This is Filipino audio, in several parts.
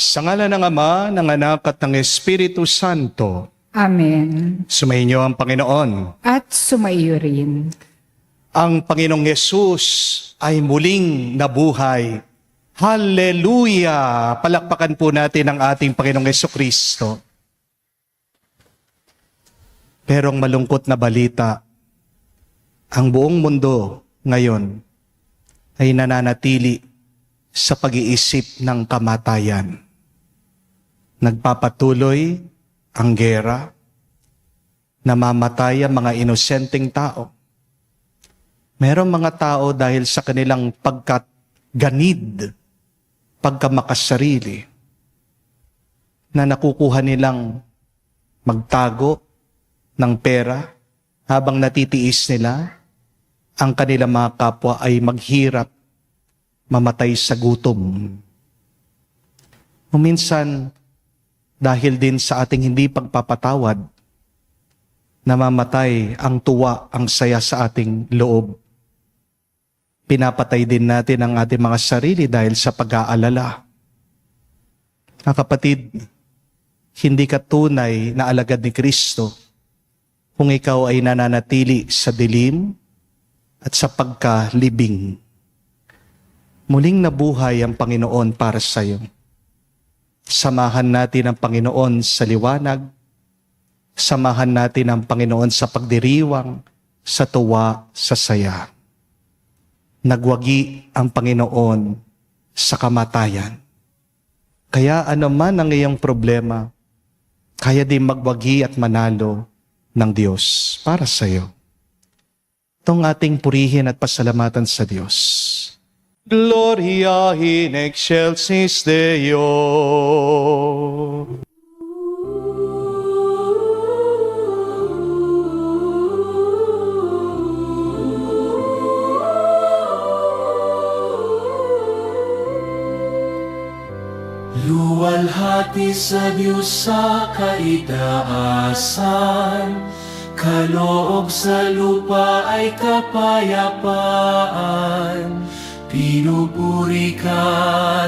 Sa ngalan ng Ama, ng Anak at ng Espiritu Santo. Amen. Sumainyo ang Panginoon. At sumaiyo rin. Ang Panginoong Yesus ay muling nabuhay. Hallelujah! Palakpakan po natin ang ating Panginoong Jesucristo. Pero ang malungkot na balita, ang buong mundo ngayon ay nananatili sa pag-iisip ng kamatayan. Nagpapatuloy ang gera, namamatay ang mga inosenteng tao. Merong mga tao dahil sa kanilang pagkaganid, pagkamakasarili, na nakukuha nilang magtago ng pera habang natitiis nila, ang kanilang mga kapwa ay maghirap, mamatay sa gutom. O minsan, dahil din sa ating hindi pagpapatawad, namamatay ang tuwa, ang saya sa ating loob. Pinapatay din natin ang ating mga sarili dahil sa pag-aalala. Mga kapatid, hindi ka tunay na alagad ni Kristo kung ikaw ay nananatili sa dilim at sa pagkalibing. Muling nabuhay ang Panginoon para sa iyo. Samahan natin ang Panginoon sa liwanag. Samahan natin ang Panginoon sa pagdiriwang, sa tuwa, sa saya. Nagwagi ang Panginoon sa kamatayan. Kaya anuman ang iyong problema, kaya din magwagi at manalo ng Diyos para sa iyo. Itong ating purihin at pasalamatan sa Diyos. Gloria in excelsis Deo. Luwalhati sa Diyos sa kaitaasan, kaloob sa lupa ay kapayapaan. Pinupuri ka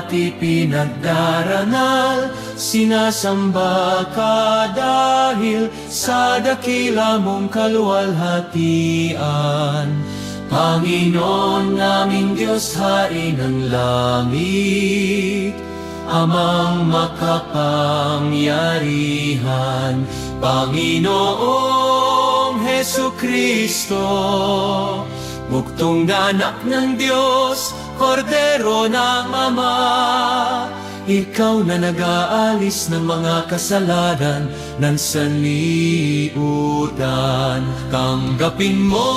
at ipinagdarangal, sinasamba ka dahil sa dakila mong kaluwalhatian. Panginoon naming Diyos, Hari ng langit, Amang makapangyarihan, Panginoong Hesukristo, buktong na anak ng Diyos, Kordero ng Ama. Ikaw na nag-aalis ng mga kasalanan ng sanlibutan. Tanggapin mo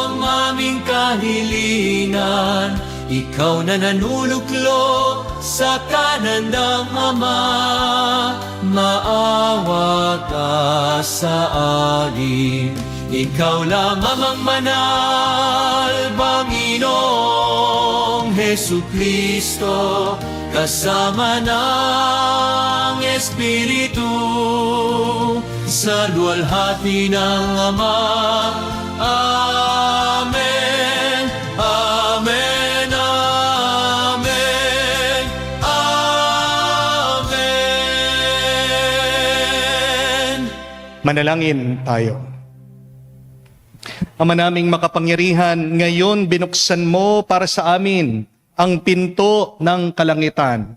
ang aming kahilingan, ikaw na nanuluklo sa kanan ng Ama. Maawa ka sa amin, ikaw lang amang manal, Panginoong Hesukristo, kasama ng Espiritu, sa luwalhati ng Ama. Amen, Amen, Amen, Amen. Manalangin tayo. Ama naming makapangyarihan, ngayon binuksan mo para sa amin ang pinto ng kalangitan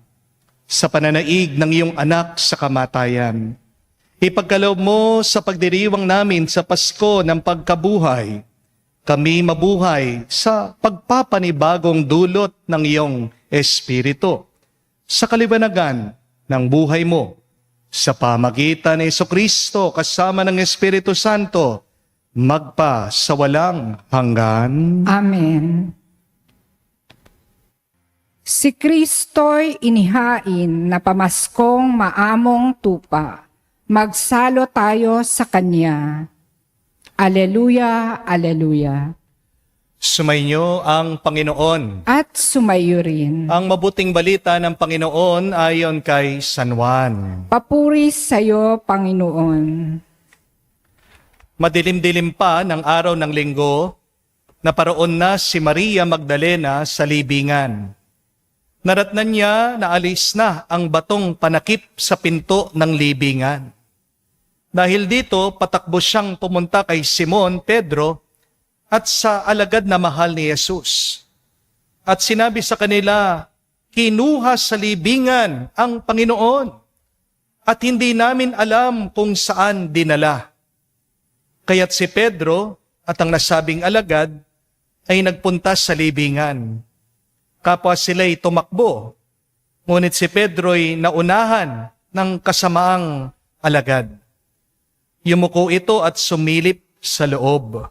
sa pananaig ng iyong anak sa kamatayan. Ipagkaloob mo sa pagdiriwang namin sa Pasko ng pagkabuhay, kami mabuhay sa pagpapanibagong dulot ng iyong Espiritu, sa kaliwanagan ng buhay mo, sa pamagitan ni Jesucristo kasama ng Espiritu Santo, magpa sa walang hanggan. Amen. Si Kristo'y inihain na pamaskong maamong tupa. Magsalo tayo sa Kanya. Aleluya, aleluya. Sumainyo ang Panginoon. At sumaiyo rin. Ang mabuting balita ng Panginoon ayon kay San Juan. Papuri sa iyo, Panginoon. Madilim-dilim pa ng araw ng linggo, naparoon na si Maria Magdalena sa libingan. Naratnan niya na alis na ang batong panakip sa pinto ng libingan. Dahil dito, patakbo siyang pumunta kay Simon, Pedro, at sa alagad na mahal ni Jesus. At sinabi sa kanila, kinuha sa libingan ang Panginoon at hindi namin alam kung saan dinala. Kaya't si Pedro at ang nasabing alagad ay nagpunta sa libingan. Kapwa sila'y tumakbo, ngunit si Pedro'y naunahan ng kasamaang alagad. Yumuko ito at sumilip sa loob.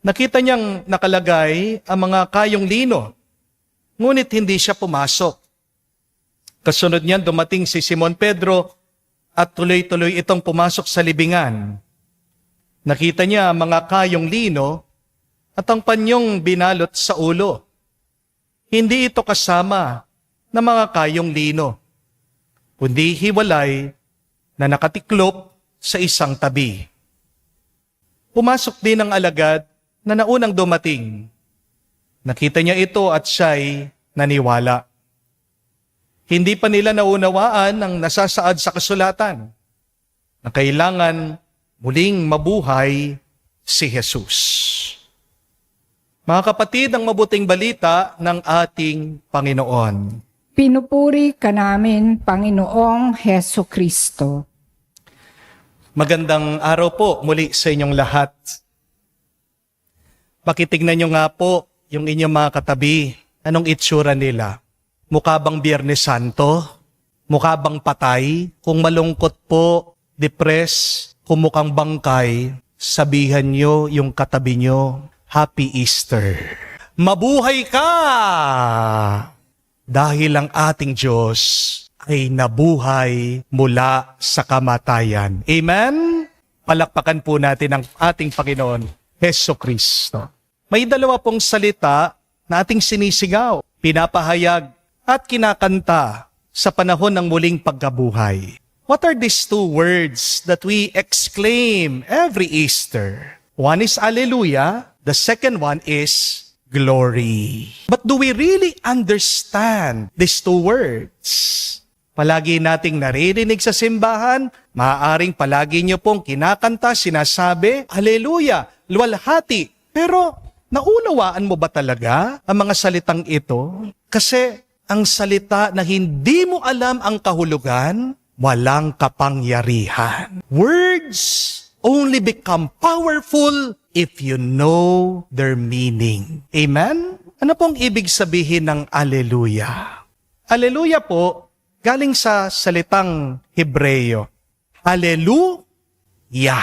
Nakita niyang nakalagay ang mga kayong lino, ngunit hindi siya pumasok. Kasunod niyan dumating si Simon Pedro at tuloy-tuloy itong pumasok sa libingan. Nakita niya ang mga kayong lino at ang panyong binalot sa ulo. Hindi ito kasama ng mga kayong lino, kundi hiwalay na nakatiklop sa isang tabi. Pumasok din ang alagad na naunang dumating. Nakita niya ito at siya'y naniwala. Hindi pa nila naunawaan ang nasasaad sa kasulatan na kailangan muling mabuhay si Jesus. Mga kapatid, ang mabuting balita ng ating Panginoon. Pinupuri ka namin, Panginoong Heso Kristo. Magandang araw po muli sa inyong lahat. Pakitignan nyo nga po yung inyong mga katabi. Anong itsura nila? Mukha bang Biyernes Santo? Mukha bang patay? Kung malungkot po, depress, kung mukhang bangkay, sabihan nyo yung katabi nyo, Happy Easter. Mabuhay ka! Dahil ang ating Diyos ay nabuhay mula sa kamatayan. Amen? Palakpakan po natin ang ating Panginoon, Heso Kristo. May dalawa pong salita na ating sinisigaw, pinapahayag at kinakanta sa panahon ng muling pagkabuhay. What are these two words that we exclaim every Easter? One is Alleluia. The second one is glory. But do we really understand these two words? Palagi nating naririnig sa simbahan, maaaring palagi nyo pong kinakanta, sinasabi, Alleluia, luwalhati. Pero naunawaan mo ba talaga ang mga salitang ito? Kasi ang salita na hindi mo alam ang kahulugan, walang kapangyarihan. Words only become powerful if you know their meaning. Amen? Ano pong ibig sabihin ng Alleluia? Alleluia po, galing sa salitang Hebreo. Alleluia.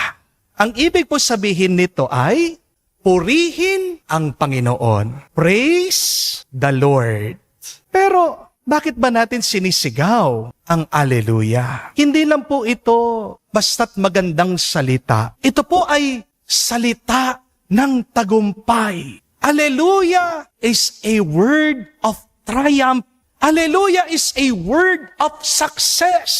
Ang ibig po sabihin nito ay, purihin ang Panginoon. Praise the Lord. Pero, bakit ba natin sinisigaw ang Alleluia? Hindi lang po ito basta't magandang salita. Ito po ay salita ng tagumpay. Alleluia is a word of triumph. Alleluia is a word of success.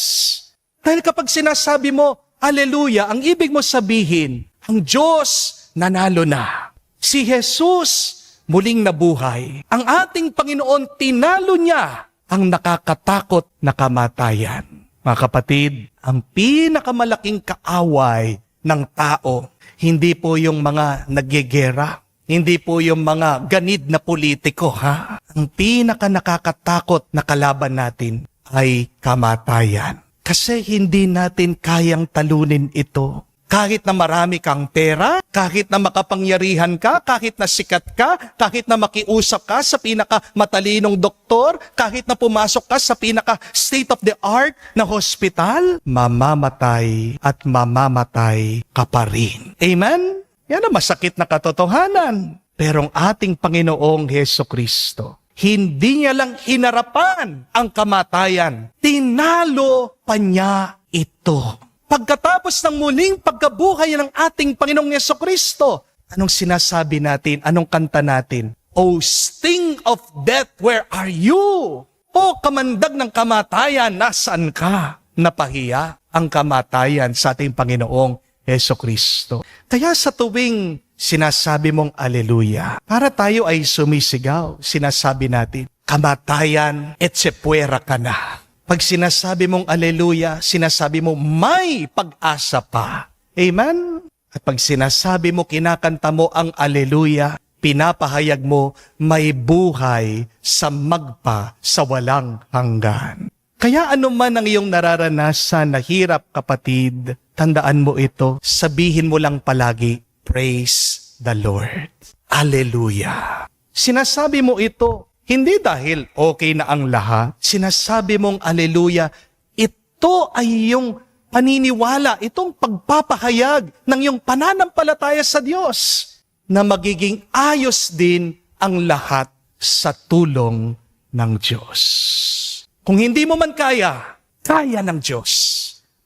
Dahil kapag sinasabi mo, Alleluia, ang ibig mo sabihin, ang Diyos nanalo na. Si Jesus muling nabuhay. Ang ating Panginoon, tinalo niya ang nakakatakot na kamatayan. Mga kapatid, ang pinakamalaking kaaway ng tao, hindi po yung mga nagyegera, hindi po yung mga ganid na politiko, ha? Ang pinaka nakakatakot na kalaban natin ay kamatayan. Kasi hindi natin kayang talunin ito. Kahit na marami kang pera, kahit na makapangyarihan ka, kahit na sikat ka, kahit na makiusap ka sa pinakamatalinong doktor, kahit na pumasok ka sa pinaka-state-of-the-art na hospital, mamamatay at mamamatay ka pa rin. Amen? Yan ang masakit na katotohanan. Pero ang ating Panginoong Heso Kristo, hindi niya lang hinarapan ang kamatayan, tinalo pa niya ito. Pagkatapos ng muling pagkabuhay ng ating Panginoong Yesukristo, anong sinasabi natin? Anong kanta natin? O sting of death, where are you? O kamandag ng kamatayan, nasaan ka? Napahiya ang kamatayan sa ating Panginoong Yesukristo. Kaya sa tuwing sinasabi mong Alleluia, para tayo ay sumisigaw, sinasabi natin, kamatayan, etsepuera ka na. Pag sinasabi mong aleluya, sinasabi mo may pag-asa pa. Amen? At pag sinasabi mo, kinakanta mo ang aleluya, pinapahayag mo may buhay sa magpa sa walang hanggan. Kaya ano man ang iyong nararanasan na hirap, kapatid, tandaan mo ito, sabihin mo lang palagi, praise the Lord. Alleluia. Sinasabi mo ito, hindi dahil okay na ang lahat. Sinasabi mong alleluia, ito ay yung paniniwala, itong pagpapahayag ng iyong pananampalataya sa Diyos na magiging ayos din ang lahat sa tulong ng Diyos. Kung hindi mo man kaya, kaya ng Diyos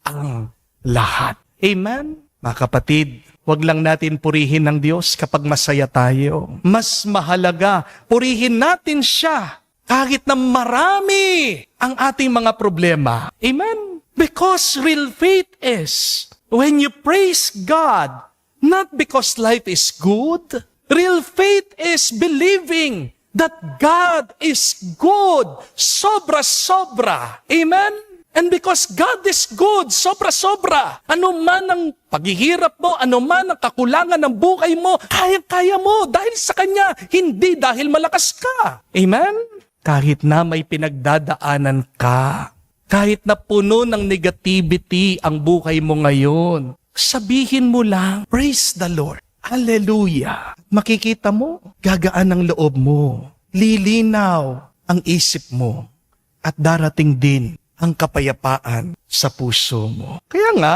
ang lahat. Amen? Mga kapatid, wag lang natin purihin ng Diyos kapag masaya tayo. Mas mahalaga, purihin natin siya kahit na marami ang ating mga problema. Amen? Because real faith is when you praise God, not because life is good. Real faith is believing that God is good, sobra-sobra. Amen? And because God is good, sobra-sobra, ano man ang paghihirap mo, ano man ang kakulangan ng buhay mo, kaya-kaya mo dahil sa Kanya, hindi dahil malakas ka. Amen? Kahit na may pinagdadaanan ka, kahit na puno ng negativity ang buhay mo ngayon, sabihin mo lang, praise the Lord. Hallelujah. Makikita mo, gagaan ang loob mo. Lilinaw ang isip mo. At darating din ang kapayapaan sa puso mo. Kaya nga,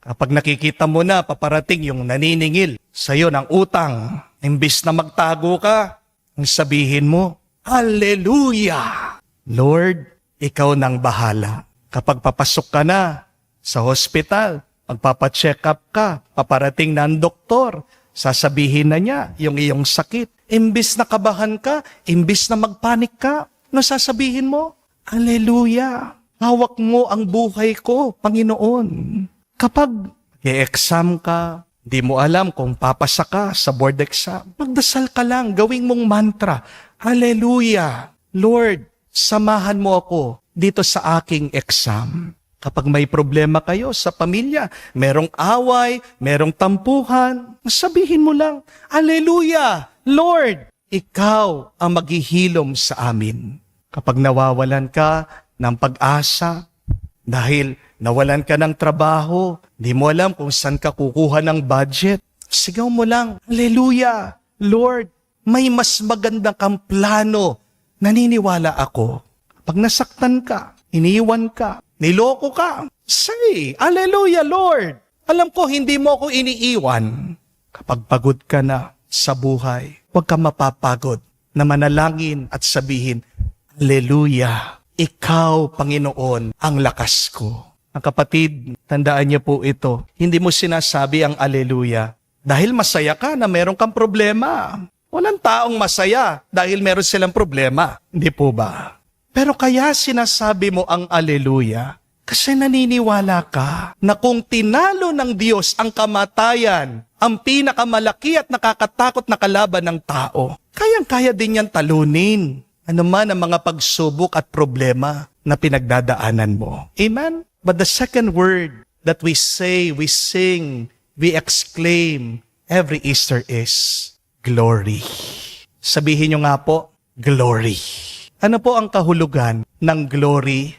kapag nakikita mo na paparating yung naniningil sa'yo ng utang, imbis na magtago ka, ang sabihin mo, Hallelujah! Lord, ikaw nang bahala. Kapag papasok ka na sa hospital, magpapacheck up ka, paparating na ang doktor, sasabihin na niya yung iyong sakit. Imbis na kabahan ka, imbis na magpanik ka, ano sasabihin mo? Hallelujah! Hawak mo ang buhay ko, Panginoon. Kapag i-exam ka, di mo alam kung papasa ka sa board exam, magdasal ka lang, gawing mong mantra, Hallelujah! Lord, samahan mo ako dito sa aking exam. Kapag may problema kayo sa pamilya, merong away, merong tampuhan, sabihin mo lang, Hallelujah! Lord, ikaw ang maghihilom sa amin. Kapag nawawalan ka ng pag-asa, dahil nawalan ka ng trabaho, di mo alam kung saan ka kukuha ng budget, sigaw mo lang, Hallelujah! Lord, may mas maganda kang plano. Naniniwala ako. Pag nasaktan ka, iniwan ka, niloko ka, say, Hallelujah, Lord! Alam ko, hindi mo ako iniiwan. Kapag pagod ka na sa buhay, huwag ka mapapagod na manalangin at sabihin, Hallelujah! Ikaw, Panginoon, ang lakas ko. Ang kapatid, tandaan niyo po ito, hindi mo sinasabi ang Hallelujah dahil masaya ka na meron kang problema. Walang taong masaya dahil meron silang problema. Hindi po ba? Pero kaya sinasabi mo ang Hallelujah kasi naniniwala ka na kung tinalo ng Diyos ang kamatayan, ang pinakamalaki at nakakatakot na kalaban ng tao, kayang-kaya din yan talunin. Ano man ang mga pagsubok at problema na pinagdadaanan mo. Amen? But the second word that we say, we sing, we exclaim every Easter is glory. Sabihin nyo nga po, glory. Ano po ang kahulugan ng glory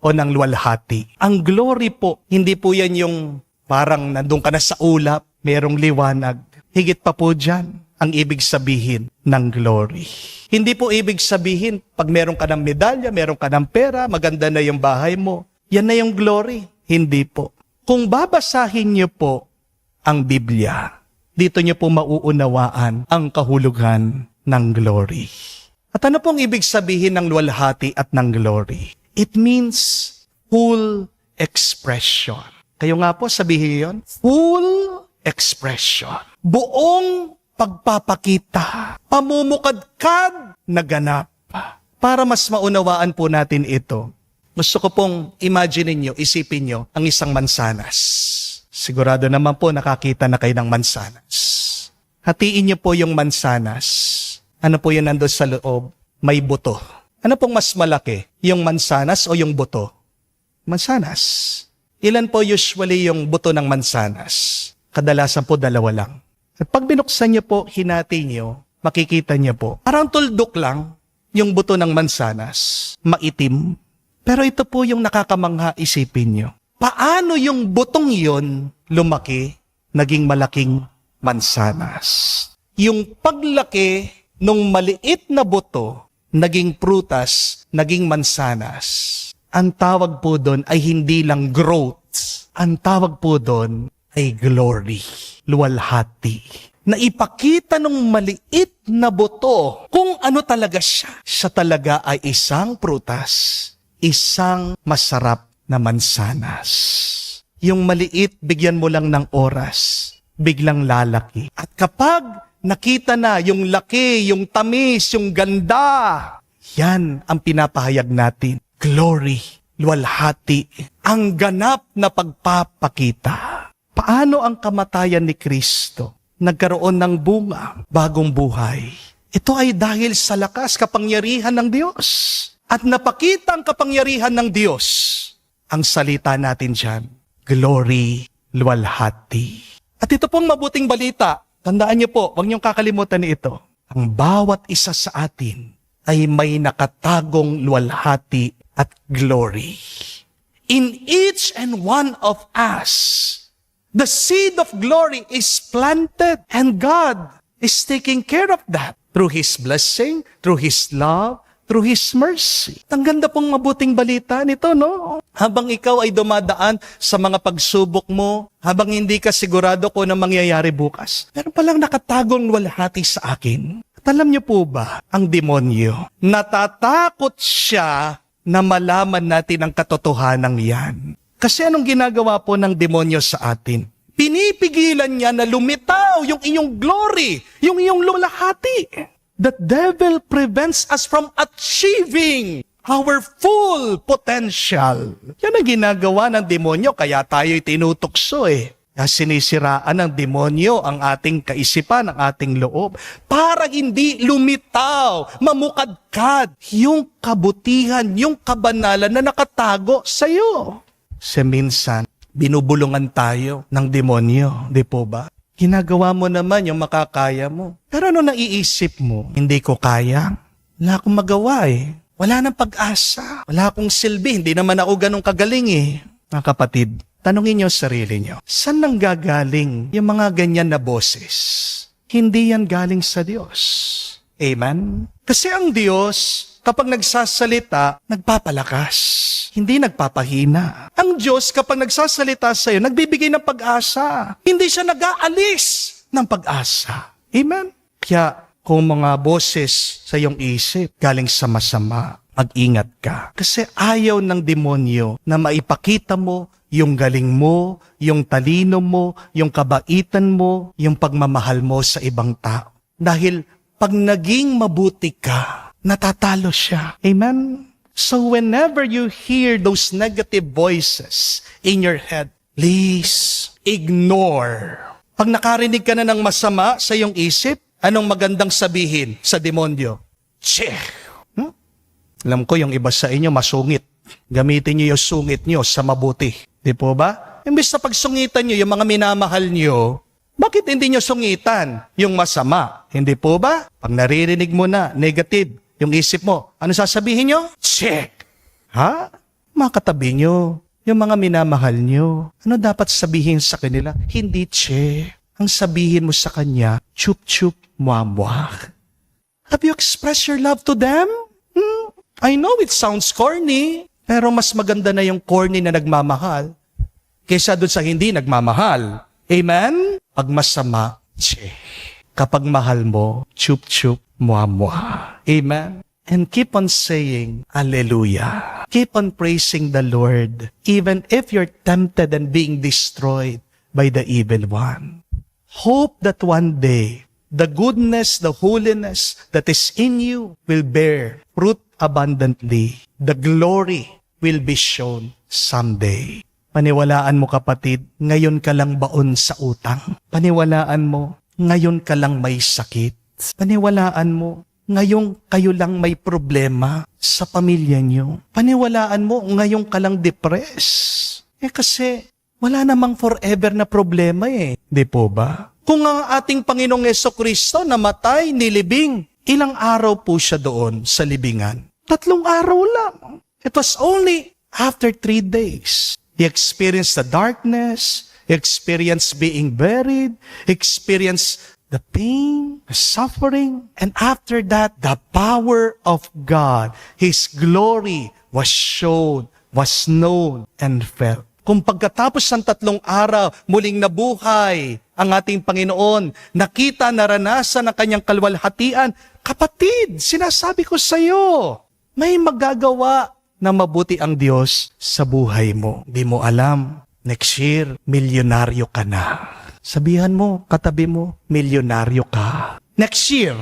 o ng luwalhati? Ang glory po, hindi po yan yung parang nandun ka na sa ulap, merong liwanag. Higit pa po dyan ang ibig sabihin ng glory. Hindi po ibig sabihin, pag meron ka ng medalya, meron ka ng pera, maganda na yung bahay mo, yan na yung glory. Hindi po. Kung babasahin niyo po ang Biblia, dito niyo po mauunawaan ang kahulugan ng glory. At ano pong ibig sabihin ng luwalhati at ng glory? It means full expression. Kayo nga po, sabihin yon, full expression. Buong pagpapakita, pamumukadkad na ganap. Para mas maunawaan po natin ito, gusto ko pong imagine niyo, isipin niyo ang isang mansanas. Sigurado naman po nakakita na kayo ng mansanas. Hatiin niyo po yung mansanas. Ano po yun nandun sa loob? May buto. Ano pong mas malaki? Yung mansanas o yung buto? Mansanas. Ilan po usually yung buto ng mansanas? Kadalasan po 2 lang. At pag binuksan niyo po, hinati niyo, makikita niyo po, parang tuldok lang yung buto ng mansanas. Maitim. Pero ito po yung nakakamangha, isipin niyo. Paano yung butong yon lumaki, naging malaking mansanas? Yung paglaki nung maliit na buto, naging prutas, naging mansanas. Ang tawag po doon ay hindi lang growth. Ang tawag po doon ay glory, luwalhati. Na ipakita nung maliit na buto kung ano talaga siya. Siya talaga ay isang prutas, isang masarap na mansanas. Yung maliit, bigyan mo lang ng oras, biglang lalaki. At kapag nakita na yung laki, yung tamis, yung ganda, yan ang pinapahayag natin. Glory, luwalhati, ang ganap na pagpapakita. Paano ang kamatayan ni Kristo nagkaroon ng bunga, bagong buhay? Ito ay dahil sa lakas, kapangyarihan ng Diyos. At napakita ang kapangyarihan ng Diyos. Ang salita natin dyan, glory, luwalhati. At ito pong mabuting balita, tandaan niyo po, huwag niyong kakalimutan ito. Ang bawat isa sa atin ay may nakatagong luwalhati at glory. In each and one of us, the seed of glory is planted and God is taking care of that through His blessing, through His love, through His mercy. Ang ganda pong mabuting balita nito, no? Habang ikaw ay dumadaan sa mga pagsubok mo, habang hindi ka sigurado kung anong mangyayari bukas, meron palang nakatagong luwalhati sa akin. At alam niyo po ba, ang demonyo, natatakot siya na malaman natin ang katotohanan yan. Kasi anong ginagawa po ng demonyo sa atin? Pinipigilan niya na lumitaw yung inyong glory, yung iyong luwalhati. The devil prevents us from achieving our full potential. Yan ang ginagawa ng demonyo, kaya tayo'y tinutukso Kaya sinisiraan ng demonyo ang ating kaisipan, ang ating loob, para hindi lumitaw, mamukadkad yung kabutihan, yung kabanalan na nakatago sa iyo. Kasi minsan, binubulungan tayo ng demonyo, di po ba? Ginagawa mo naman yung makakaya mo. Pero ano naiisip mo? Hindi ko kaya. Wala akong magawa Wala nang pag-asa. Wala akong silbi. Hindi naman ako ganun kagaling Mga kapatid, tanungin niyo sarili niyo. Saan nang gagaling yung mga ganyan na boses? Hindi yan galing sa Diyos. Amen? Kasi ang Diyos, kapag nagsasalita, nagpapalakas. Hindi nagpapahina. Ang Diyos, kapag nagsasalita sa iyo, nagbibigay ng pag-asa. Hindi siya nag-aalis ng pag-asa. Amen? Kaya, kung mga boses sa iyong isip, galing sa masama, mag-ingat ka. Kasi ayaw ng demonyo na maipakita mo yung galing mo, yung talino mo, yung kabaitan mo, yung pagmamahal mo sa ibang tao. Dahil pag naging mabuti ka, natatalo siya. Amen? So whenever you hear those negative voices in your head, please ignore. Pag nakarinig ka na ng masama sa iyong isip, anong magandang sabihin sa demonyo? Che! Alam ko yung iba sa inyo masungit. Gamitin niyo yung sungit niyo sa mabuti. Di po ba? Imbis na pagsungitan niyo yung mga minamahal niyo, bakit hindi niyo sungitan yung masama? Hindi po ba? Pag naririnig mo na negative yung isip mo, ano sasabihin niyo? Check! Ha? Mga katabi niyo, yung mga minamahal niyo, ano dapat sabihin sa kanila? Hindi check. Ang sabihin mo sa kanya, chup-chup, muamwa. Have you expressed your love to them? I know it sounds corny, pero mas maganda na yung corny na nagmamahal kaysa doon sa hindi nagmamahal. Amen? Pag masama, che. Kapag mahal mo, chup-chup, muamwa. Amen? And keep on saying, Alleluia. Keep on praising the Lord, even if you're tempted and being destroyed by the evil one. Hope that one day, the goodness, the holiness that is in you will bear fruit abundantly. The glory will be shown someday. Paniwalaan mo kapatid, ngayon ka lang baon sa utang. Paniwalaan mo, ngayon ka lang may sakit. Paniwalaan mo, ngayong kayo lang may problema sa pamilya nyo. Paniwalaan mo, ngayong ka lang depressed. Kasi wala namang forever na problema Di po ba? Kung ang ating Panginoong Jesucristo namatay, nilibing, ilang araw po siya doon sa libingan? 3 araw lang. It was only after 3 days. He experienced the darkness, he experienced being buried, he experienced the pain, the suffering, and after that, the power of God, His glory was shown, was known, and felt. Kung pagkatapos ng 3 araw, muling nabuhay ang ating Panginoon, nakita, naranasan ang kanyang kalwalhatian, kapatid, sinasabi ko sa iyo, may magagawa na mabuti ang Diyos sa buhay mo. Di mo alam, next year, milyonaryo ka na. Sabihan mo, katabi mo, milyonaryo ka. Next year,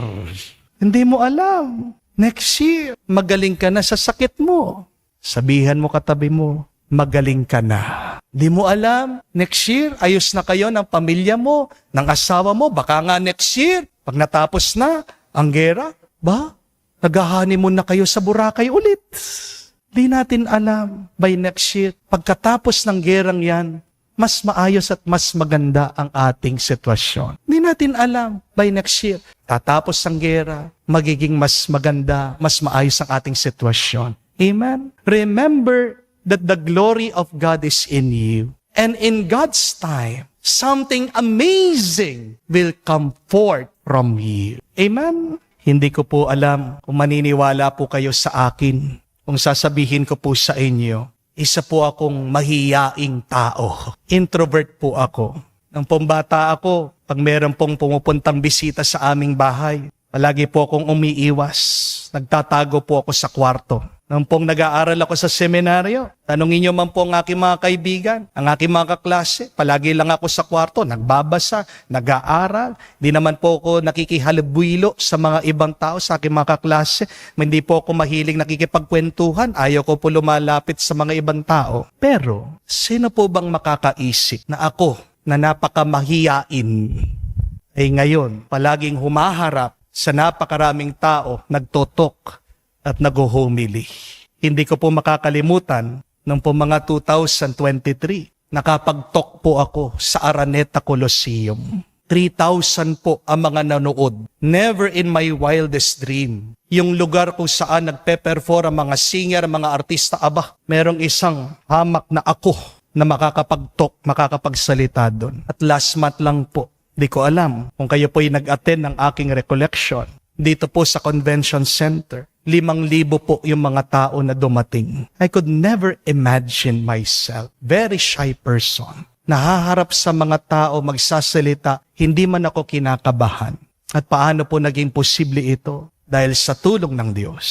hindi mo alam. Next year, magaling ka na sa sakit mo. Sabihan mo, katabi mo, magaling ka na. Di mo alam, next year, ayos na kayo ng pamilya mo, ng asawa mo, baka nga next year, pag natapos na ang gera, nag-honeymoon na kayo sa Boracay ulit. Di natin alam, by next year, pagkatapos ng gerang yan, mas maayos at mas maganda ang ating sitwasyon. Di natin alam, by next year, tatapos ang gera, magiging mas maganda, mas maayos ang ating sitwasyon. Amen? Remember that the glory of God is in you. And in God's time, something amazing will come forth from you. Amen? Hindi ko po alam kung maniniwala po kayo sa akin. Kung sasabihin ko po sa inyo, isa po akong mahiyaing tao. Introvert po ako. Nung pambata ako, pag meron pong pumupuntang bisita sa aming bahay, palagi po akong umiiwas. Nagtatago po ako sa kwarto. Nung pong nag-aaral ako sa seminaryo, tanungin niyo man po ang aking mga kaibigan, ang aking mga kaklase, palagi lang ako sa kwarto, nagbabasa, nag-aaral. Di naman po ako nakikihalubilo sa mga ibang tao, sa aking mga kaklase. Hindi po ako mahiling nakikipagkwentuhan, ayaw ko po lumalapit sa mga ibang tao. Pero, sino po bang makakaisip na ako, na napakamahiyain, ay ngayon, palaging humaharap sa napakaraming tao, nagtotok, at nag-humili. Hindi ko po makakalimutan, nung po mga 2023, nakapag-talk po ako sa Araneta Coliseum. 3,000 po ang mga nanood. Never in my wildest dream. Yung lugar kung saan nagpe-perform ang mga singer, mga artista, merong isang hamak na ako na makakapag-talk, makakapagsalita doon. At last month lang po, di ko alam kung kayo po ay nag-attend ng aking recollection. Dito po sa Convention Center, 5,000 po yung mga tao na dumating. I could never imagine myself, very shy person, nahaharap sa mga tao, magsasalita, hindi man ako kinakabahan. At paano po naging posible ito? Dahil sa tulong ng Diyos.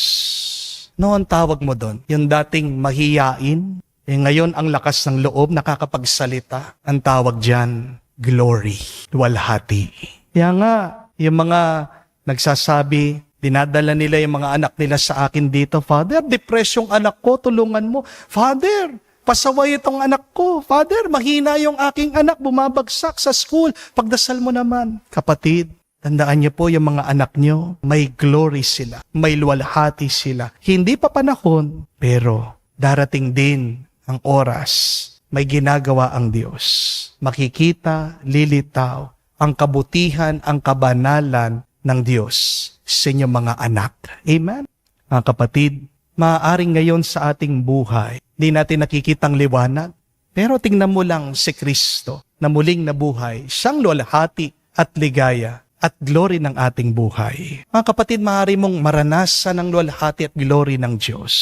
Noon tawag mo doon, yung dating mahiyain, ngayon ang lakas ng loob, nakakapagsalita, ang tawag dyan, glory, luwalhati. Kaya nga, yung mga nagsasabi, dinadala nila yung mga anak nila sa akin dito, Father, depression anak ko, tulungan mo. Father, pasaway itong anak ko. Father, mahina yung aking anak, bumabagsak sa school. Pagdasal mo naman. Kapatid, tandaan niyo po yung mga anak niyo, may glory sila, may luwalhati sila. Hindi pa panahon, pero darating din ang oras, may ginagawa ang Diyos. Makikita, lilitaw, ang kabutihan, ang kabanalan ng Diyos sa inyong mga anak. Amen? Mga kapatid, maaaring ngayon sa ating buhay, di natin nakikitang liwanag, pero tingnan mo lang si Kristo na muling nabuhay, siyang luwalhati at ligaya at glory ng ating buhay. Mga kapatid, maaari mong maranasan ang luwalhati at glory ng Diyos.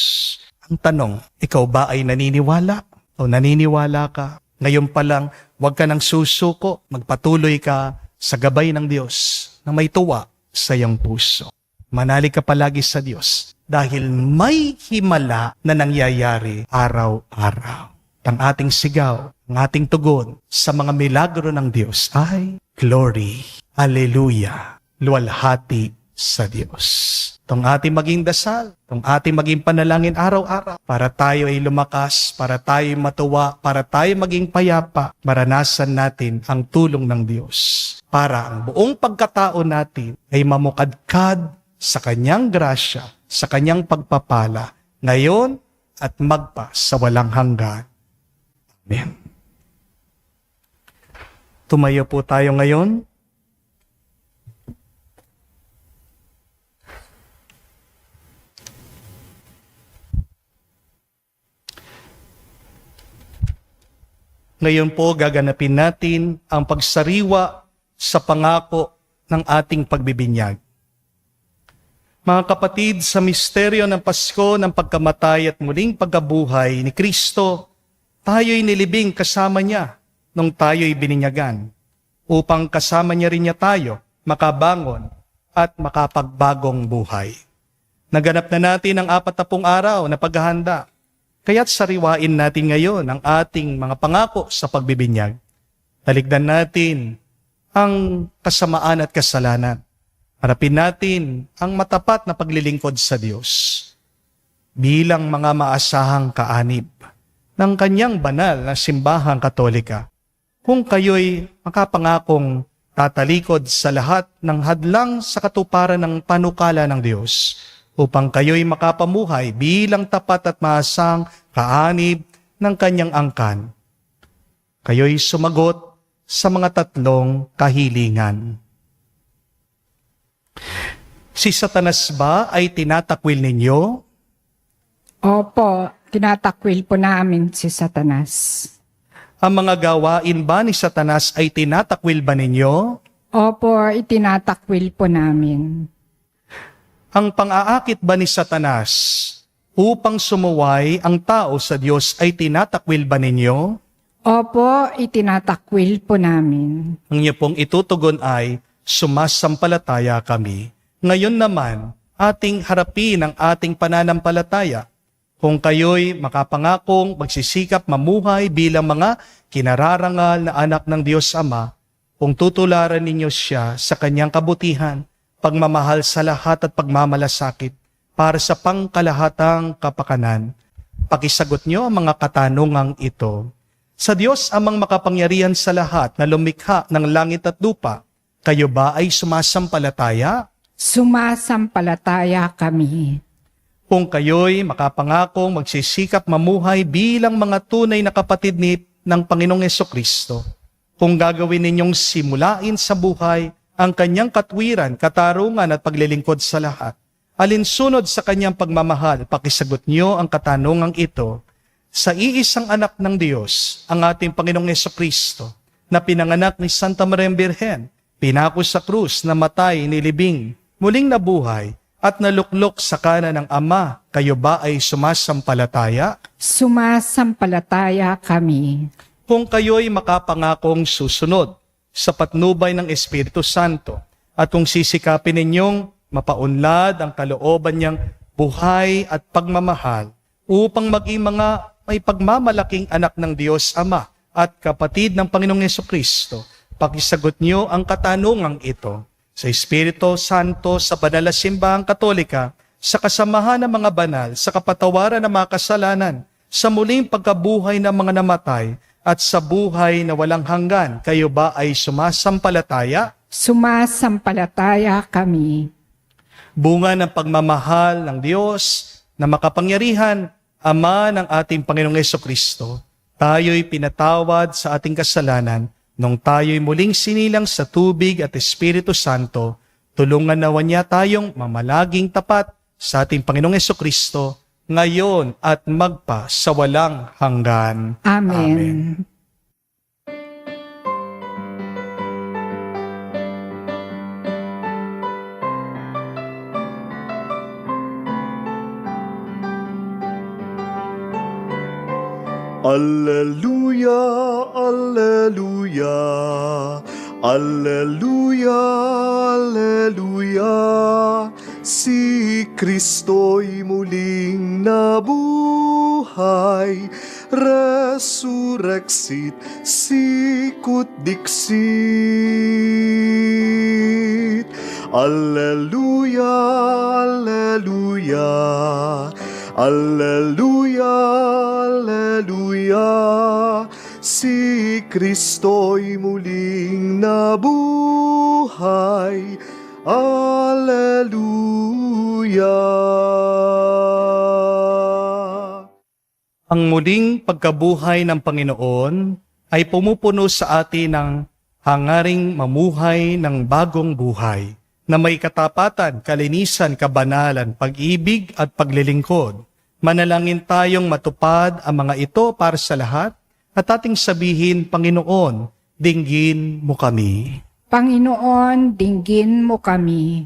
Ang tanong, ikaw ba ay naniniwala o naniniwala ka? Ngayon pa lang, huwag ka nang susuko, magpatuloy ka sa gabay ng Diyos na may tuwa sa iyong puso. Manalig ka palagi sa Diyos dahil may himala na nangyayari araw-araw. Ang ating sigaw, ang ating tugon sa mga milagro ng Diyos ay glory, hallelujah, luwalhati sa Diyos. Itong ating maging dasal, itong ating maging panalangin araw-araw para tayo ay lumakas, para tayo ay matuwa, para tayo maging payapa, maranasan natin ang tulong ng Diyos. Para ang buong pagkatao natin ay mamukadkad sa kanyang grasya, sa kanyang pagpapala, ngayon at magpa sa walang hanggan. Amen. Tumayo po tayo ngayon. Ngayon po gaganapin natin ang pagsariwa sa pangako ng ating pagbibinyag. Mga kapatid, sa misteryo ng Pasko ng pagkamatay at muling pagkabuhay ni Kristo, tayo'y nilibing kasama niya nung tayo'y bininyagan, upang kasama niya rin niya tayo makabangon at makapagbagong buhay. Naganap na natin ang 40 araw na paghahanda. Kaya't sariwain natin ngayon ang ating mga pangako sa pagbibinyag. Taligdan natin ang kasamaan at kasalanan. Harapin natin ang matapat na paglilingkod sa Diyos bilang mga maasahang kaanib ng kanyang banal na simbahang Katolika. Kung kayo'y makapangakong tatalikod sa lahat ng hadlang sa katuparan ng panukala ng Diyos, upang kayo'y makapamuhay bilang tapat at maasang kaanib ng kanyang angkan. Kayo'y sumagot sa mga 3 kahilingan. Si Satanas ba ay tinatakwil ninyo? Opo, tinatakwil po namin si Satanas. Ang mga gawain ba ni Satanas ay tinatakwil ba ninyo? Opo, itinatakwil po namin. Ang pang-aakit ba ni Satanas upang sumuway ang tao sa Diyos ay tinatakwil ba ninyo? Opo, itinatakwil po namin. Ang niyo pong itutugon ay, sumasampalataya kami. Ngayon naman, ating harapin ang ating pananampalataya. Kung kayo'y makapangakong magsisikap mamuhay bilang mga kinararangal na anak ng Diyos Ama, kung tutularan ninyo siya sa kanyang kabutihan, pagmamahal sa lahat at pagmamalasakit para sa pangkalahatang kapakanan, pakisagot nyo ang mga katanungang ito. Sa Diyos amang makapangyarihan sa lahat na lumikha ng langit at lupa, kayo ba ay sumasampalataya? Sumasampalataya kami. Kung kayo'y makapangakong magsisikap mamuhay bilang mga tunay na kapatid ng Panginoong Hesukristo, kung gagawin ninyong simulain sa buhay ang kanyang katwiran, katarungan at paglilingkod sa lahat, alinsunod sa kanyang pagmamahal, pakisagot niyo ang katanungang ito. Sa iisang anak ng Diyos, ang ating Panginoong Hesukristo, na pinanganak ni Santa Maria Birhen, pinako sa krus, namatay, nilibing, muling nabuhay, at naluklok sa kanan ng Ama, kayo ba ay sumasampalataya? Sumasampalataya kami. Kung kayo'y makapangakong susunod sa patnubay ng Espiritu Santo, at kung sisikapin ninyong mapaunlad ang kalooban niyang buhay at pagmamahal, upang maging mga may pagmamalaking anak ng Diyos Ama at kapatid ng Panginoong Hesukristo, pakisagot niyo ang katanungang ito. Sa Espiritu Santo, sa banal na simbahang Katolika, sa kasamahan ng mga banal, sa kapatawaran ng mga kasalanan, sa muling pagkabuhay ng mga namatay, at sa buhay na walang hanggan, kayo ba ay sumasampalataya? Sumasampalataya kami. Bunga ng pagmamahal ng Diyos na makapangyarihan, Ama ng ating Panginoong Hesukristo, tayo'y pinatawad sa ating kasalanan nung tayo'y muling sinilang sa tubig at Espiritu Santo. Tulungan nawa niya tayong mamalaging tapat sa ating Panginoong Hesukristo, ngayon at magpa sa walang hanggan. Amen. Alleluia, alleluia, alleluia, alleluia. Si Kristo'y muling nabuhay, resurrexit sicut dixit. Alleluia, alleluia, alleluia, alleluia. Si Kristo'y muling nabuhay, Alleluia. Ang muling pagkabuhay ng Panginoon ay pumupuno sa atin ng hangaring mamuhay ng bagong buhay na may katapatan, kalinisan, kabanalan, pag-ibig at paglilingkod. Manalangin tayong matupad ang mga ito para sa lahat at ating sabihin, Panginoon, dinggin mo kami. Panginoon, dinggin mo kami,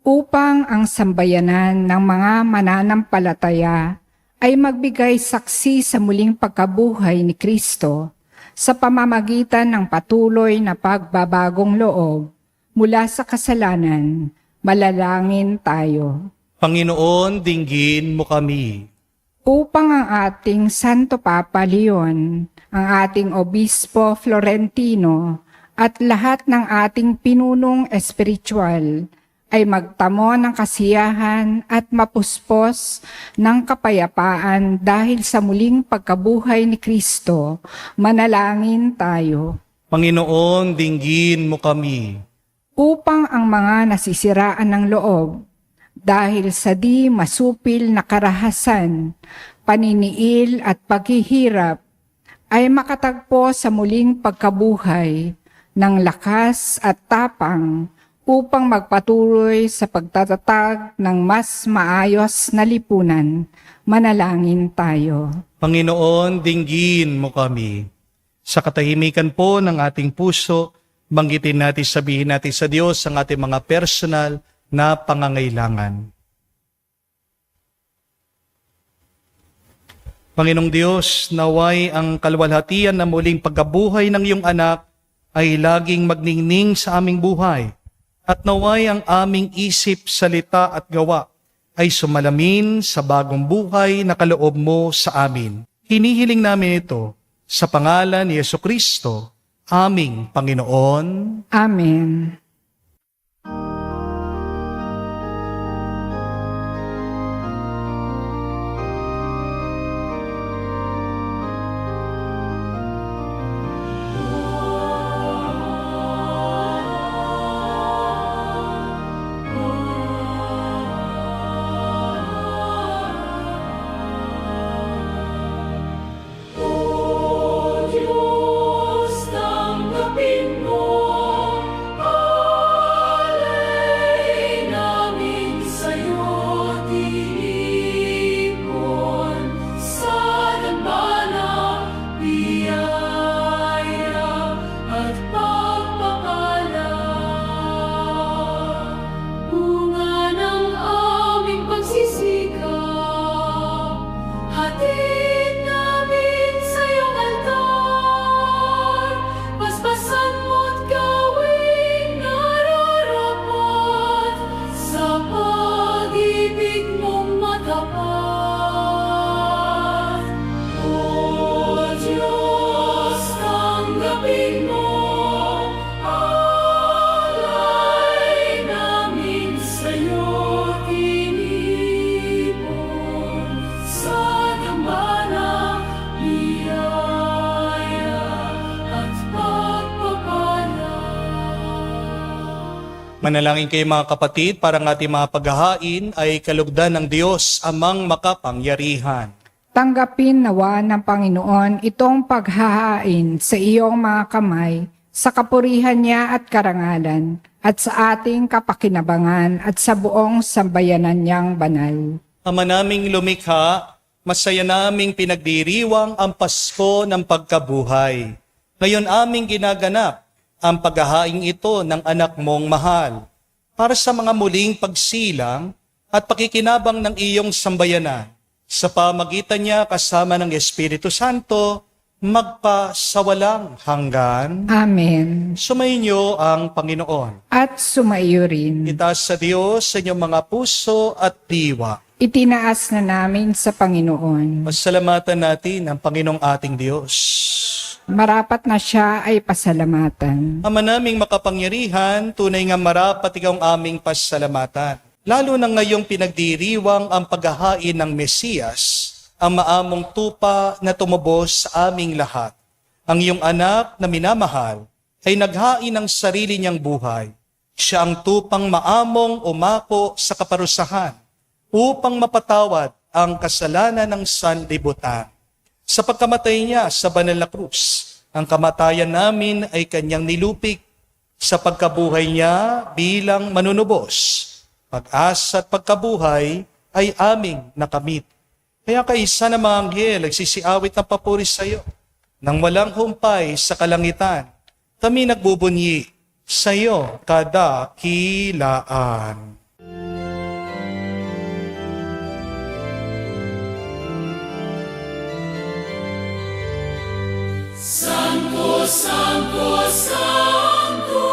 upang ang sambayanan ng mga mananampalataya ay magbigay saksi sa muling pagkabuhay ni Kristo sa pamamagitan ng patuloy na pagbabagong loob mula sa kasalanan. Malalangin tayo. Panginoon, dinggin mo kami. Upang ang ating Santo Papa Leon, ang ating Obispo Florentino, at lahat ng ating pinunong espiritual ay magtamo ng kasiyahan at mapuspos ng kapayapaan dahil sa muling pagkabuhay ni Kristo. Manalangin tayo. Panginoon, dinggin mo kami. Upang ang mga nasisiraan ng loob dahil sa di masupil na karahasan, paniniil at paghihirap ay makatagpo sa muling pagkabuhay ng lakas at tapang upang magpatuloy sa pagtatatag ng mas maayos na lipunan. Manalangin tayo. Panginoon, dinggin mo kami. Sa katahimikan po ng ating puso, banggitin natin, sabihin natin sa Diyos ang ating mga personal na pangangailangan. Panginoong Diyos, naway ang kaluwalhatian na muling pagkabuhay ng iyong anak ay laging magningning sa aming buhay. At naway ang aming isip, salita at gawa ay sumalamin sa bagong buhay na kaloob mo sa amin. Hinihiling namin ito sa pangalan ni Jesucristo, aming Panginoon. Amen. Manalangin kayo mga kapatid para ang ating mga paghahain ay kalugdan ng Diyos amang makapangyarihan. Tanggapin nawa ng Panginoon itong paghahain sa iyong mga kamay, sa kapurihan niya at karangalan, at sa ating kapakinabangan at sa buong sambayanan niyang banal. Ama naming lumikha, masaya naming pinagdiriwang ang Pasko ng pagkabuhay. Ngayon aming ginaganap ang paghahaing ito ng anak mong mahal para sa mga muling pagsilang at pakikinabang ng iyong sambayanan. Sa pamagitan niya kasama ng Espiritu Santo, magpasawalang hanggan. Amen. Sumainyo ang Panginoon. At sumaiyo rin. Itaas sa Diyos sa inyong mga puso at diwa. Itinaas na namin sa Panginoon. Pasalamatan natin ang Panginoong ating Diyos. Marapat na siya ay pasalamatan. Ama naming makapangyarihan, tunay nga marapat ikaw ang aming pasalamatan. Lalo na ngayong pinagdiriwang ang paghahain ng Mesiyas, ang maamong tupa na tumubos sa aming lahat. Ang iyong anak na minamahal ay naghain ng sarili niyang buhay Siya ang tupang maamong umako sa kaparusahan upang mapatawad ang kasalanan ng sanlibutan. Sa pagkamatay niya sa banal na krus, ang kamatayan namin ay kanyang nilupig. Sa pagkabuhay niya bilang manunubos, pag-asa at pagkabuhay ay aming nakamit. Kaya kaisa ng mga anghel nagsisiawit ng papuri sa iyo. Nang walang humpay sa kalangitan, kami nagbubunyi sa iyo kadakilaan. Santo, Santo, Santo,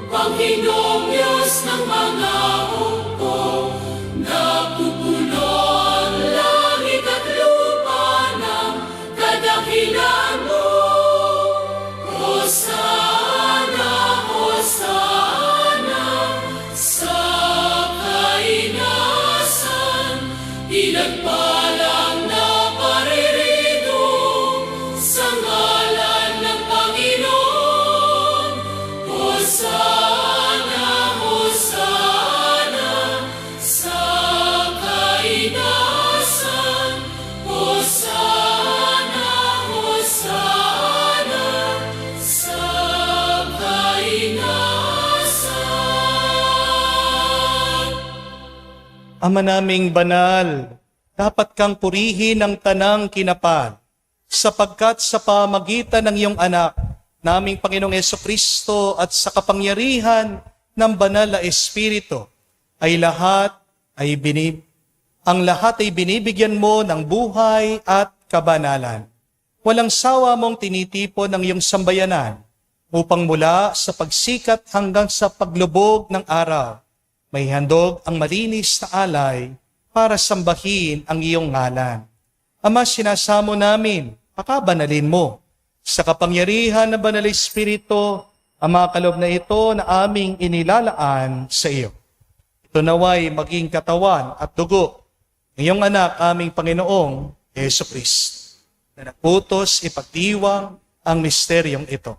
Panginoong Diyos ng mga hukbo, napupuno ang langit at lupa ng kadakilaan mo. Hosana, Hosana, sa kainasan, pinagpalang na paririto sa ngalan ng Panginoon. Hosana, Hosana, sa kainasan. Hosana, Hosana, sa kainasan. Ama naming banal, dapat kang purihin ng tanang kinapal, sapagkat sa pamagitan ng iyong anak, naming Panginoong Jesucristo at sa kapangyarihan ng banal na Espiritu, ang lahat ay binibigyan mo ng buhay at kabanalan. Walang sawa mong tinitipon ng iyong sambayanan, upang mula sa pagsikat hanggang sa paglubog ng araw, may handog ang malinis na alay para sambahin ang iyong ngalan. Ama, sinasamo namin, pakabanalin mo. Sa kapangyarihan ng Banal na Espiritu, ang mga kaloob na ito na aming inilalaan sa iyo. Ito naway maging katawan at dugo ng iyong anak, aming Panginoong Jesucristo, na naputos ipagdiwang ang misteryong ito.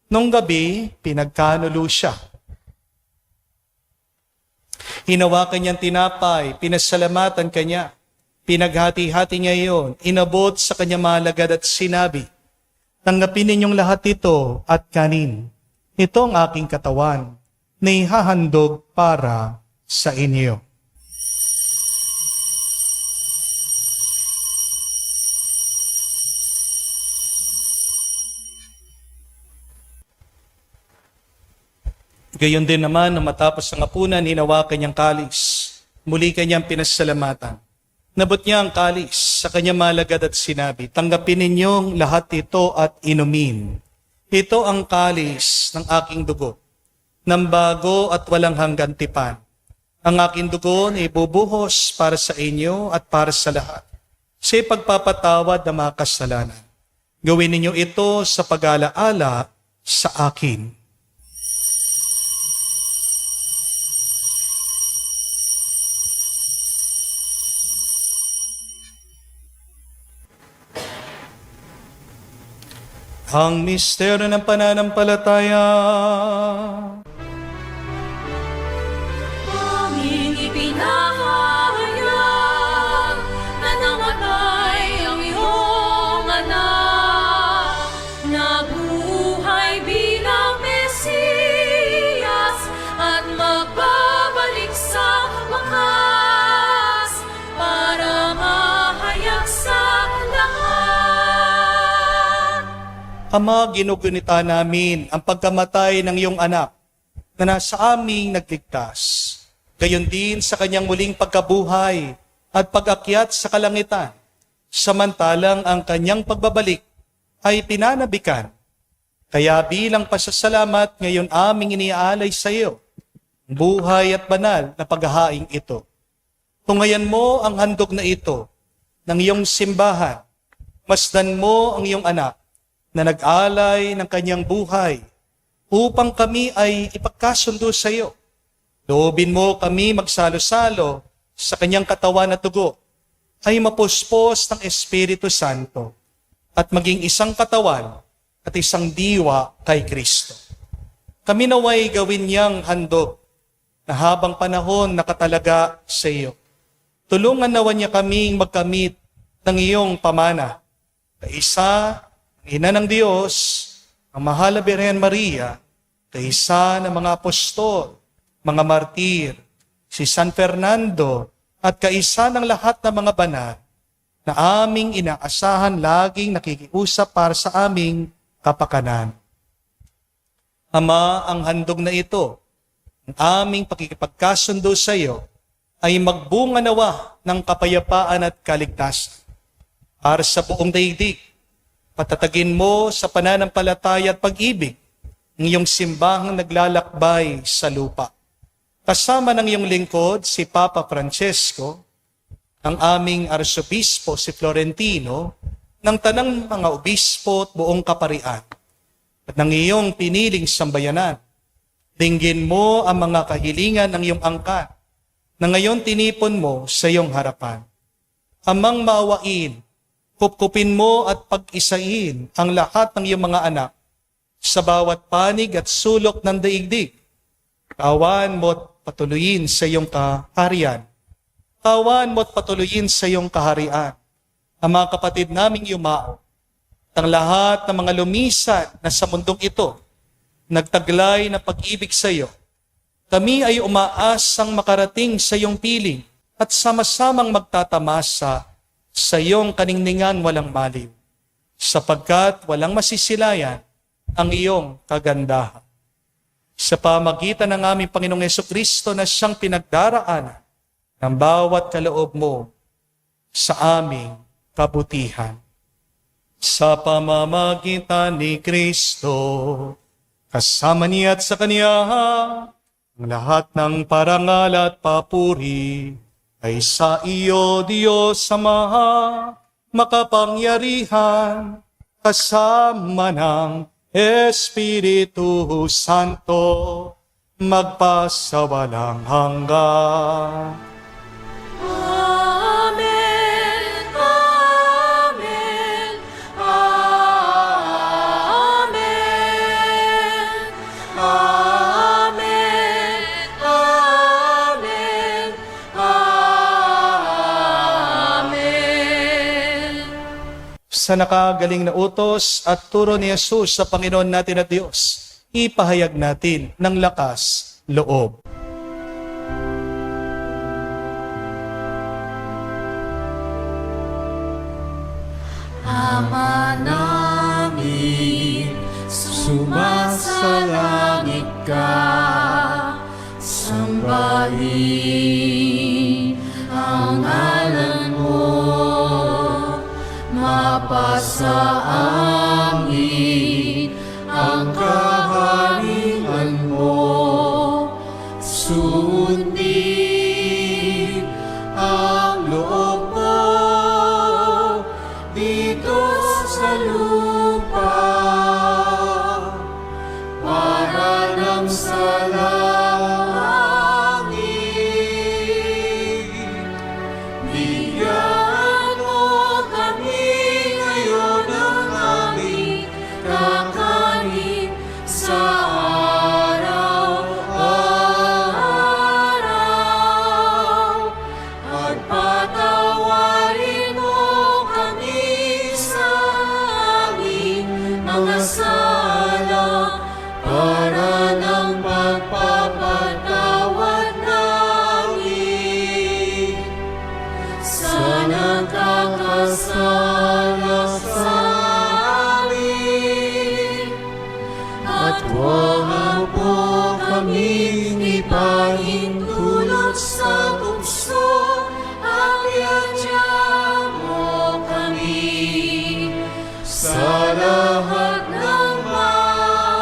Nung gabi, pinagkanulo siya. Hinawakan niyang tinapay, pinasalamatan kanya, pinaghati-hati niya iyon, inabot sa kanya malagad at sinabi, tanggapin ninyong lahat ito at kanin. Ito ang aking katawan na ihahandog para sa inyo. Gayon din naman, nang matapos ang hapunan, hinawakan niyang kalis. Muli kanyang pinasalamatan. Nabot niya ang kalis sa kanyang malagad at sinabi, tanggapin ninyong lahat ito at inumin. Ito ang kalis ng aking dugo, ng bago at walang hanggan tipan. Ang aking dugo na ibubuhos para sa inyo at para sa lahat, sa pagpapatawad ng mga kasalanan. Gawin ninyo ito sa pag-alaala sa akin. Ang misteryo ng pananampalataya. Aming ipinahayag na namatay ang iyong anak, na buhay bilang Mesiyas at magbabalik sa wakas para mahayag sa lahat. Ama, ginugunita namin ang pagkamatay ng iyong anak na nasa aming nagligtas. Gayon din sa kanyang muling pagkabuhay at pag-akyat sa kalangitan, samantalang ang kanyang pagbabalik ay pinanabikan. Kaya bilang pasasalamat ngayon aming iniaalay sa iyo, buhay at banal na paghahaing ito. Tungayan mo ang handog na ito ng iyong simbahan, masdan mo ang iyong anak na nag-alay ng kanyang buhay upang kami ay ipagkasundo sa iyo. Loobin mo kami magsalo-salo sa kanyang katawan at dugo ay mapuspos ng Espiritu Santo at maging isang katawan at isang diwa kay Kristo. kami naway gawin niyang handog na habang panahon nakatalaga sa iyo. Tulungan nawa niya kaming magkamit ng iyong pamana. Kaisa, ang Ina ng Diyos, ang mahal na Birhen Maria, kaisa ng mga apostol, mga martir, si San Fernando, at kaisa ng lahat ng mga banal na aming inaasahan laging nakikiusap para sa aming kapakanan. Ama, ang handog na ito, ang aming pakikipagkasundo sa iyo, ay magbunga nawa ng kapayapaan at kaligtasan. Para sa buong daigdig, patatagin mo sa pananampalataya at pag-ibig ang iyong simbahang naglalakbay sa lupa. Kasama ng iyong lingkod, si Papa Francesco, ang aming Arsobispo si Florentino, ng tanang mga obispo at buong kaparian, at ng iyong piniling sambayanan. Dinggin mo ang mga kahilingan ng iyong angkan na ngayon tinipon mo sa iyong harapan. Amang maawain, kupkupin mo at pag-isain ang lahat ng iyong mga anak sa bawat panig at sulok ng daigdig. Kawan mo at patuloyin sa iyong kaharian. Kawan mo at patuloyin sa iyong kaharian ang mga kapatid naming yumao at ang lahat ng mga lumisan na sa mundong ito nagtaglay na pag-ibig sa iyo. Kami ay umaasang makarating sa iyong piling at sama-samang magtatamasa sa iyong kaningningan walang maliw, sapagkat walang masisilayan ang iyong kagandahan. Sa pamagitan ng aming Panginoong Jesucristo na siyang pinagdaraanan ng bawat kaloob mo sa aming kabutihan. Sa pamamagitan ni Kristo, kasama niya at sa Kanya, ang lahat ng parangal at papuri ay sa iyo, Diyos Ama, makapangyarihan, kasama ng Espiritu Santo, magpasawalang hanggan. Amen, Amen, Amen, Amen, Amen, Amen. Sa nakagaling na utos at turo ni Jesus sa Panginoon natin at Diyos, ipahayag natin ng lakas loob. Ama namin, sumasalangit ka, sambahin ang ngalan mo, mapasa amin ang kaharian mo, sundin ang loob mo dito sa lupa, para lang sa langit. Bigyan mo kami ngayon ng aming kakanin sa araw-araw, at patawarin mo kami sa aming mga sala, para ng pagpapatawad namin sa nagkakasala sa amin. At huwag mo po kaming ipahintulot sa tukso, at iadya mo kami sa lahat ng masama.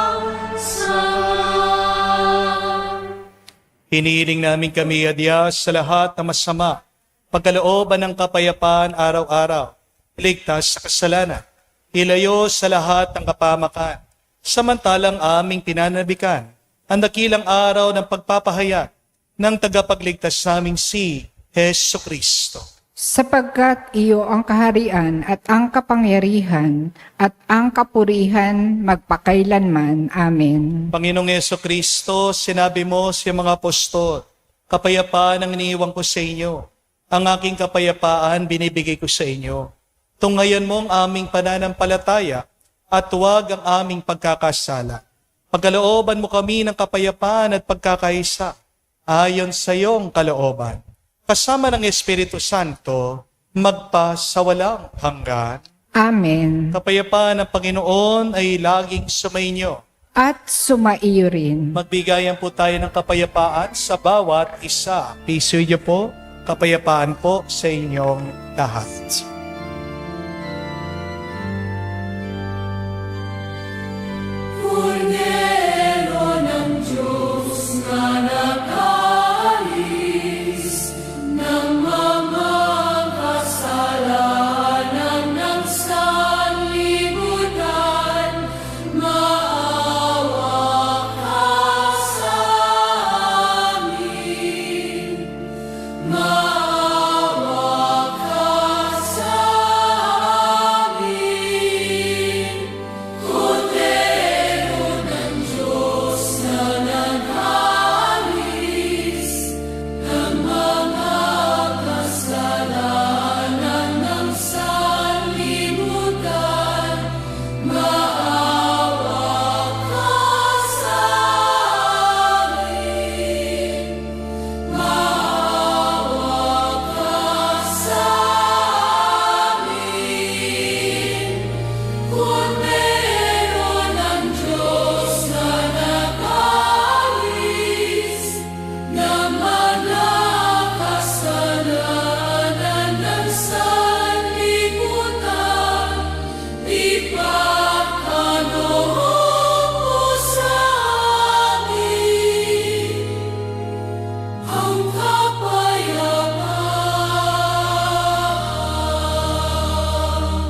Hinihiling namin kami, Diyos, sa lahat ng masama, pagkalooban ng kapayapaan araw-araw, iligtas sa kasalanan, ilayo sa lahat ng kapamakan, samantalang aming pinanabikan ang dakilang araw ng pagpapahayag ng tagapagligtas naming si Jesucristo. Sapagkat iyo ang kaharian at ang kapangyarihan at ang kapurihan magpakailanman. Amen. Panginoong Kristo, sinabi mo sa mga apostol, kapayapaan ang iniiwan ko sa inyo. Ang aking kapayapaan binibigay ko sa inyo. Tunghayan mo ang aming pananampalataya at huwag ang aming pagkakasala. Pagkalooban mo kami ng kapayapaan at pagkakaisa ayon sa iyong kalooban. Kasama ng Espiritu Santo, magpasawalang hanggan. Amen. Kapayapaan ng Panginoon ay laging sumainyo. At sumaiyo rin. Magbigayan po tayo ng kapayapaan sa bawat isa. Piso niyo po, kapayapaan po sa inyong lahat. Kordero ng Diyos na nag-alis ng mga kasalanan ng sanlibutan, maawa ka sa amin. Maawa ka sa amin. Kordero ng Diyos na nag-alis ng mga kasalanan ng sanlibutan, maawa ka sa amin. Maawa ka sa amin. Kordero ng Diyos na nag-alis ng mga kasalanan ng sanlibutan, ipagkaloob mo sa amin ang kapayapaan.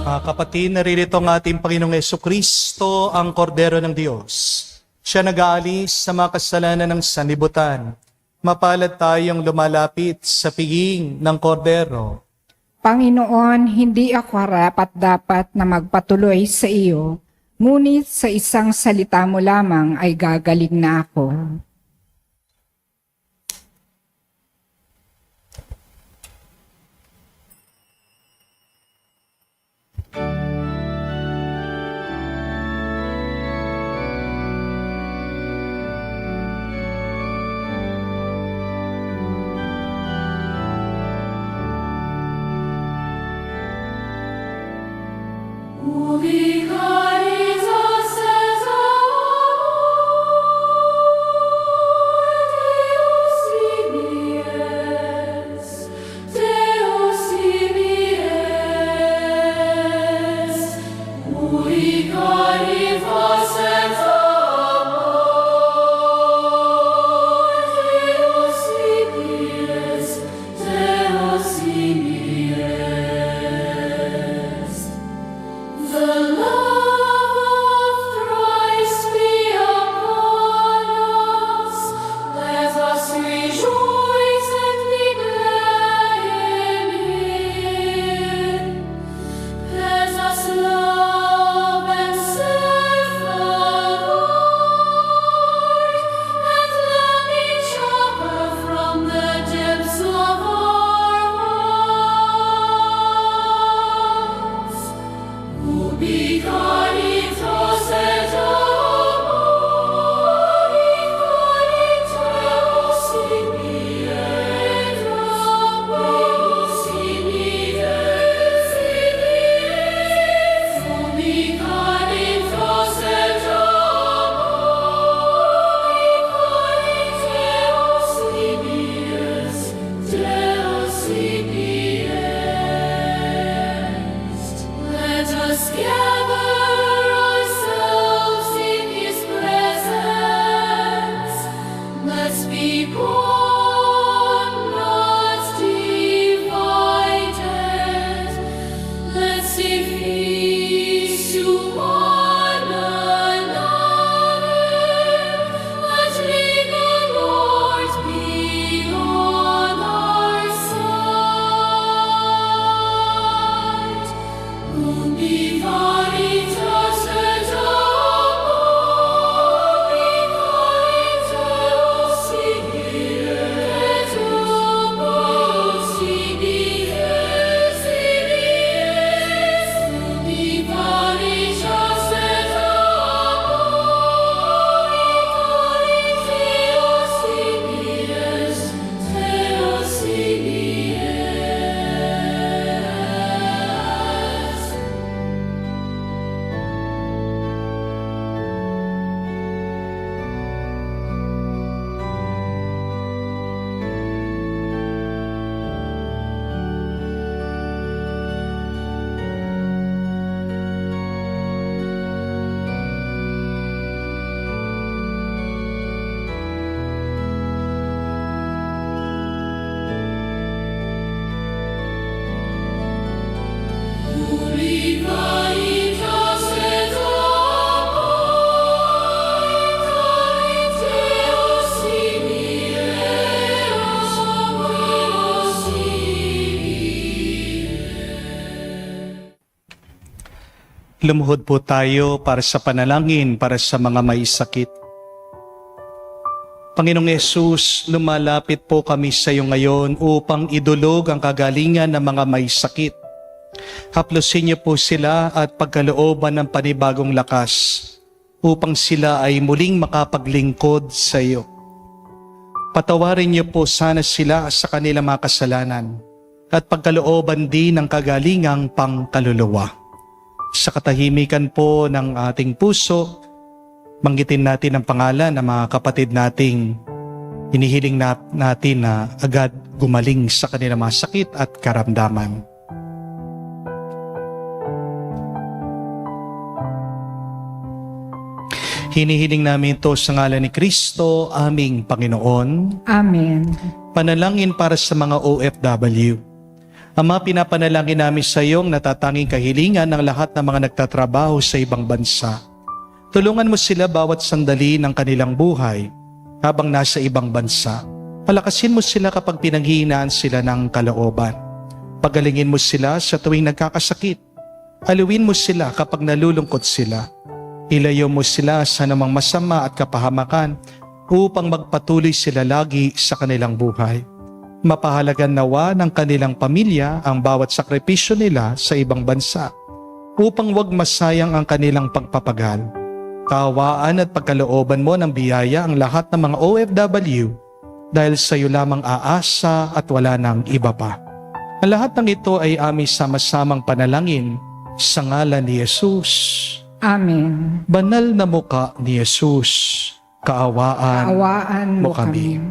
Mga kapatid, naririto ang ating Panginoong Kristo, ang Kordero ng Diyos. Siya nag-aalis sa mga kasalanan ng sanlibutan. Mapalad tayong lumalapit sa piging ng Kordero. Panginoon, hindi ako karapat-dapat na magpatuloy sa iyo, ngunit sa isang salita mo lamang ay gagaling na ako. Ubi caritas et Lumuhod po tayo para sa panalangin para sa mga may sakit. Panginoong Yesus, lumalapit po kami sa iyo ngayon upang idulog ang kagalingan ng mga may sakit. Haplusin niyo po sila at pagkalooban ng panibagong lakas upang sila ay muling makapaglingkod sa iyo. Patawarin niyo po sana sila sa kanilang mga kasalanan at pagkalooban din ng kagalingang pangkaluluwa. Sa katahimikan po ng ating puso, banggitin natin ang pangalan ng mga kapatid nating hinihiling natin na agad gumaling sa kanilang mga sakit at karamdaman. Hinihiling namin ito sa ngalan ni Kristo, aming Panginoon. Amen. Panalangin para sa mga OFW. Ama, pinapanalangin namin sa iyong natatanging kahilingan ng lahat ng mga nagtatrabaho sa ibang bansa. Tulungan mo sila bawat sandali ng kanilang buhay habang nasa ibang bansa. Palakasin mo sila kapag pinanghihinaan sila ng kalooban. Pagalingin mo sila sa tuwing nagkakasakit. Aluin mo sila kapag nalulungkot sila. Ilayo mo sila sa namang masama at kapahamakan upang magpatuloy sila lagi sa kanilang buhay. Mapahalagan nawa ng kanilang pamilya ang bawat sakripisyo nila sa ibang bansa upang wag masayang ang kanilang pagpapagal. Kaawaan at pagkalooban mo ng biyaya ang lahat ng mga OFW dahil sa iyo lamang aasa at wala nang iba pa. Ang lahat ng ito ay aming sama-samang panalangin sa ngalan ni Jesus. Amen. Banal na muka ni Jesus, Kaawaan mo kami.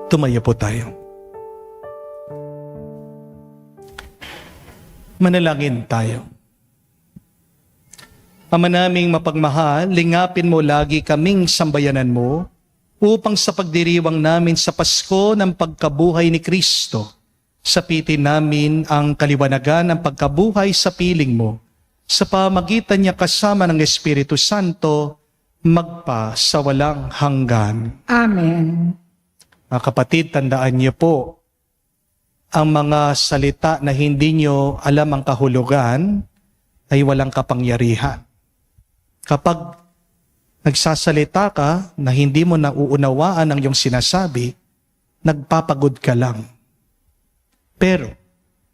Tumayo po tayo. Manalangin tayo. Ama naming mapagmahal, lingapin mo lagi kaming sambayanan mo upang sa pagdiriwang namin sa Pasko ng pagkabuhay ni Kristo, sapitin namin ang kaliwanagan ng pagkabuhay sa piling mo sa pamagitan niya kasama ng Espiritu Santo magpa sa walang hanggan. Amen. Mga kapatid, tandaan niyo po, ang mga salita na hindi niyo alam ang kahulugan ay walang kapangyarihan. Kapag nagsasalita ka na hindi mo nauunawaan ang iyong sinasabi, nagpapagod ka lang. Pero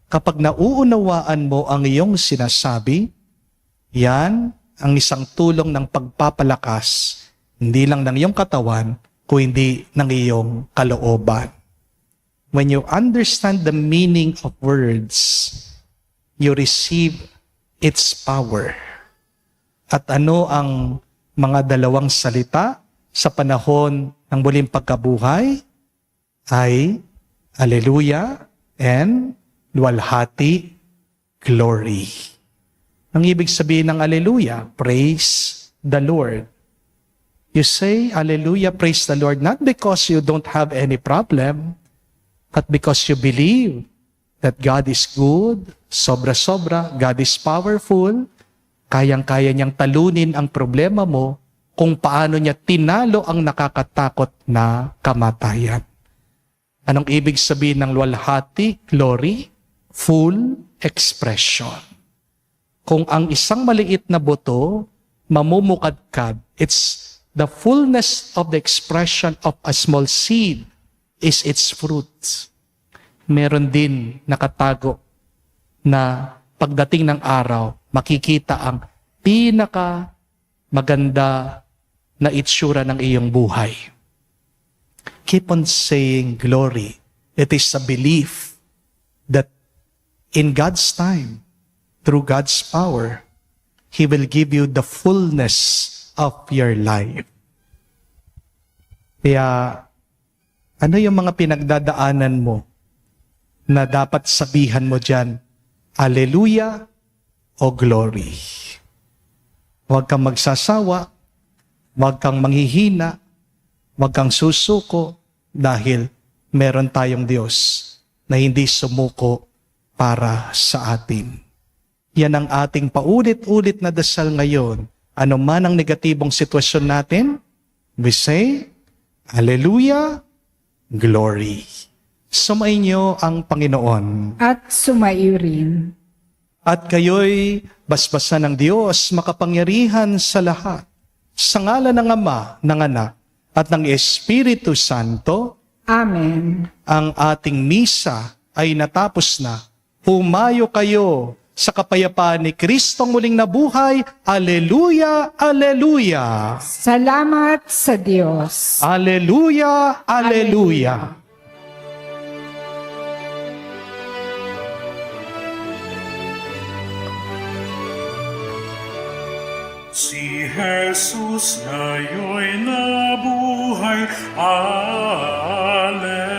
kapag nauunawaan mo ang iyong sinasabi, yan ang isang tulong ng pagpapalakas, hindi lang ng iyong katawan, kundi ng iyong kalooban. When you understand the meaning of words, you receive its power. At ano ang mga dalawang salita sa panahon ng muling pagkabuhay? Ay, Alleluia and Luwalhati, Glory. Ang ibig sabihin ng Alleluia, praise the Lord. You say, Alleluia, praise the Lord, not because you don't have any problem, but because you believe that God is good, sobra-sobra, God is powerful, kayang-kaya niyang talunin ang problema mo kung paano niya tinalo ang nakakatakot na kamatayan. Anong ibig sabihin ng luwalhati, glory? Full expression. Kung ang isang maliit na buto, mamumukadkad, it's the fullness of the expression of a small seed is its fruit. Meron din nakatago na pagdating ng araw, makikita ang pinaka maganda na itsura ng iyong buhay. Keep on saying glory. It is a belief that in God's time, through God's power, He will give you the fullness of your life. Kaya, ano yung mga pinagdadaanan mo na dapat sabihan mo dyan, Alleluia o Glory? Huwag kang magsasawa, huwag kang manghihina, huwag kang susuko, dahil meron tayong Diyos na hindi sumuko para sa atin. Yan ang ating paulit-ulit na dasal ngayon. Ano man ang negatibong sitwasyon natin, we say, Alleluia, Glory. Sumainyo ang Panginoon. At sumaiyo rin. At kayo'y basbasan ng Diyos, makapangyarihan sa lahat. Sa ngalan ng Ama, ng Anak, at ng Espiritu Santo, Amen. ang ating misa ay natapos na. Humayo kayo sa kapayapaan ni Kristong muling nabuhay. Alleluia, alleluia. Salamat sa Diyos. Alleluia, alleluia. Si Jesus ngayon nabuhay, Alleluia.